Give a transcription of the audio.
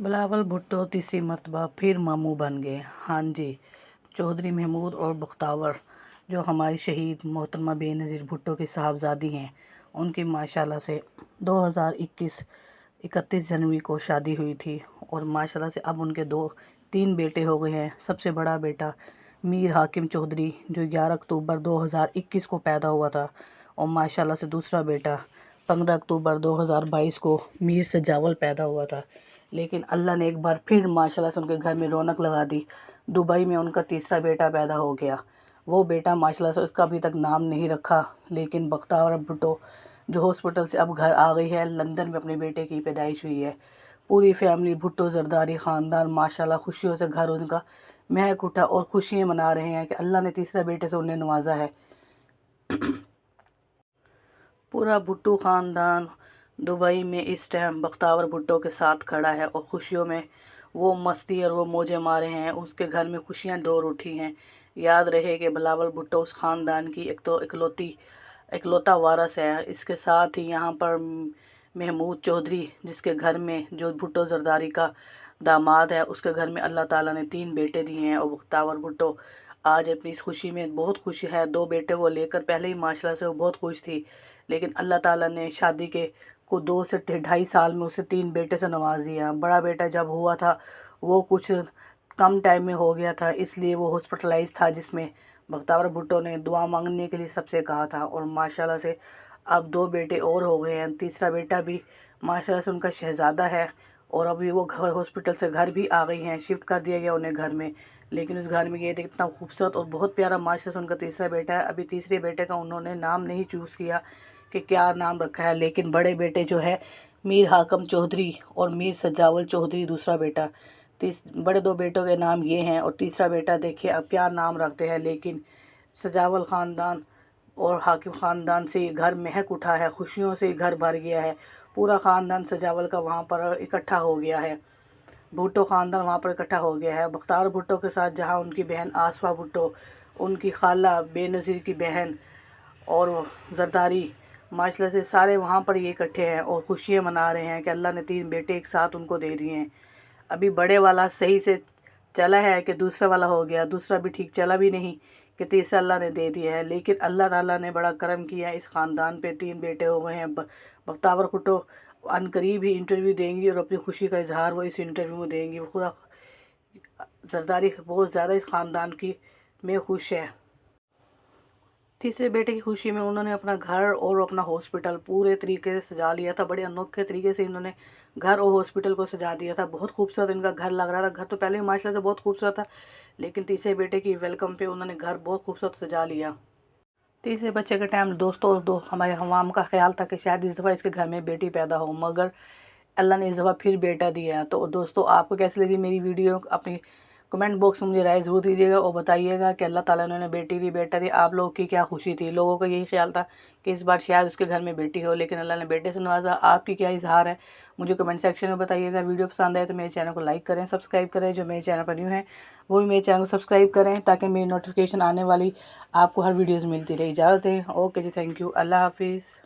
बिलावल भुट्टो तीसरी मरतबा फिर मामू बन गए। हाँ जी, चौधरी महमूद और बख्तावर जो हमारी शहीद मोहतरमा बेनज़ीर भुट्टो की साहबजादी हैं, उनकी माशाल्लाह से 2021 31 जनवरी को शादी हुई थी और माशाल्लाह से अब उनके 3 बेटे हो गए हैं। सबसे बड़ा बेटा मीर हाकिम चौधरी जो 11 अक्टूबर 2021 को पैदा हुआ था और माशाल्लाह से दूसरा बेटा 15 अक्टूबर 2022 को मीर सजावल पैदा हुआ था। लेकिन अल्लाह ने एक बार फिर माशाल्लाह से उनके घर में रौनक लगा दी। दुबई में उनका तीसरा बेटा पैदा हो गया। वो बेटा माशाल्लाह से उसका अभी तक नाम नहीं रखा, लेकिन बख्तावर भुट्टो जो हॉस्पिटल से अब घर आ गई है, लंदन में अपने बेटे की पैदाइश हुई है। पूरी फैमिली भुट्टो जरदारी ख़ानदान माशाल्लाह खुशियों से घर उनका महक उठा और खुशियाँ मना रहे हैं कि अल्लाह ने तीसरे बेटे से उन्हें नवाजा है। पूरा भुट्टो ख़ानदान दुबई में इस टाइम बख्तावर भुट्टो के साथ खड़ा है और खुशियों में वो मस्ती और वो मौजें मारे हैं। उसके घर में खुशियां दौड़ उठी हैं। याद रहे कि बिलावल भुट्टो उस ख़ानदान की एक तो इकलौता वारस है। इसके साथ ही यहाँ पर महमूद चौधरी जिसके घर में जो भुट्टो जरदारी का दामाद है, उसके घर में अल्लाह ताला ने 3 बेटे दिए हैं और बख्तावर भुट्टो आज अपनी इस खुशी में बहुत खुश है। 2 बेटे वो लेकर पहले ही माशाल्लाह से वो बहुत खुश थी, लेकिन अल्लाह ताला ने शादी के 2 से 2.5 साल में उसे 3 बेटे से नवाज दिया। बड़ा बेटा जब हुआ था वो कुछ कम टाइम में हो गया था, इसलिए वो हॉस्पिटलाइज था, जिसमें बख्तावर भुट्टो ने दुआ मांगने के लिए सबसे कहा था और माशाल्लाह से अब 2 बेटे और हो गए हैं। तीसरा बेटा भी माशाल्लाह से उनका शहज़ादा है और अभी वो घर हॉस्पिटल से घर भी आ गई हैं, शिफ्ट कर दिया गया उन्हें घर में। लेकिन उस घर में ये इतना खूबसूरत और बहुत प्यारा माशाल्लाह से उनका तीसरा बेटा है। अभी तीसरे बेटे का उन्होंने नाम नहीं चूज़ किया कि क्या नाम रखा है, लेकिन बड़े बेटे जो है मीर हाकिम चौधरी और मीर सजावल चौधरी दूसरा बेटा, बड़े 2 बेटों के नाम ये हैं और तीसरा बेटा देखिए अब क्या नाम रखते हैं। लेकिन सजावल ख़ानदान और हाकिम ख़ानदान से घर महक उठा है, खुशियों से घर भर गया है। पूरा ख़ानदान सजावल का वहाँ पर इकट्ठा हो गया है, भुट्टो ख़ानदान वहाँ पर इकट्ठा हो गया है। बख्तावर भुट्टो के साथ जहाँ उनकी बहन आसफा भुट्टो, उनकी खाला बेनज़ीर की बहन और जरदारी माशाल्लाह से सारे वहाँ पर ये इकट्ठे हैं और खुशियाँ मना रहे हैं कि अल्लाह ने 3 बेटे एक साथ उनको दे दिए हैं। अभी बड़े वाला सही से चला है कि दूसरा वाला हो गया, दूसरा भी ठीक चला भी नहीं कि तीसरा अल्लाह ने दे दिया है। लेकिन अल्लाह ताला ने बड़ा करम किया है, इस ख़ानदान पे 3 बेटे हो गए हैं। बख्तावर भुट्टो अनकरीब ही इंटरव्यू देंगी और अपनी खुशी का इजहार वो इस इंटरव्यू में देंगी। वो खुदा जरदारी बहुत ज़्यादा इस ख़ानदान की में खुश है। तीसरे बेटे की खुशी में उन्होंने अपना घर और अपना हॉस्पिटल पूरे तरीके से सजा लिया था। बड़े अनोखे तरीके से इन्होंने घर और हॉस्पिटल को सजा दिया था। बहुत खूबसूरत इनका घर लग रहा था। घर तो पहले ही माशाल्लाह से बहुत खूबसूरत था, लेकिन तीसरे बेटे की वेलकम पे उन्होंने घर बहुत खूबसूरत सजा लिया। तीसरे बच्चे के टाइम दोस्तों हमारे हवाम का ख्याल था कि शायद इस दफ़ा इसके घर में बेटी पैदा हो, मगर अल्लाह ने इस दफ़ा फिर बेटा दिया है। तो दोस्तों आपको कैसी लगी मेरी वीडियो? अपनी कमेंट बॉक्स में मुझे राय ज़रूर दीजिएगा और बताइएगा कि अल्लाह ताला ने बेटी दी बेटा दी, आप लोगों की क्या खुशी थी? लोगों का यही ख्याल था कि इस बार शायद उसके घर में बेटी हो, लेकिन अल्लाह ने बेटे से नवाजा। आपकी क्या इजहार है मुझे कमेंट सेक्शन में बताइएगा। वीडियो पसंद आए तो मेरे चैनल को लाइक करें, सब्सक्राइब करें। जो मेरे चैनल पर न्यू है वो भी मेरे चैनल को सब्सक्राइब करें ताकि मेरी नोटिफिकेशन आने वाली आपको हर वीडियोज़ मिलती रहे। इजाज़त दें। ओके जी, थैंक यू, अल्लाह हाफिज़।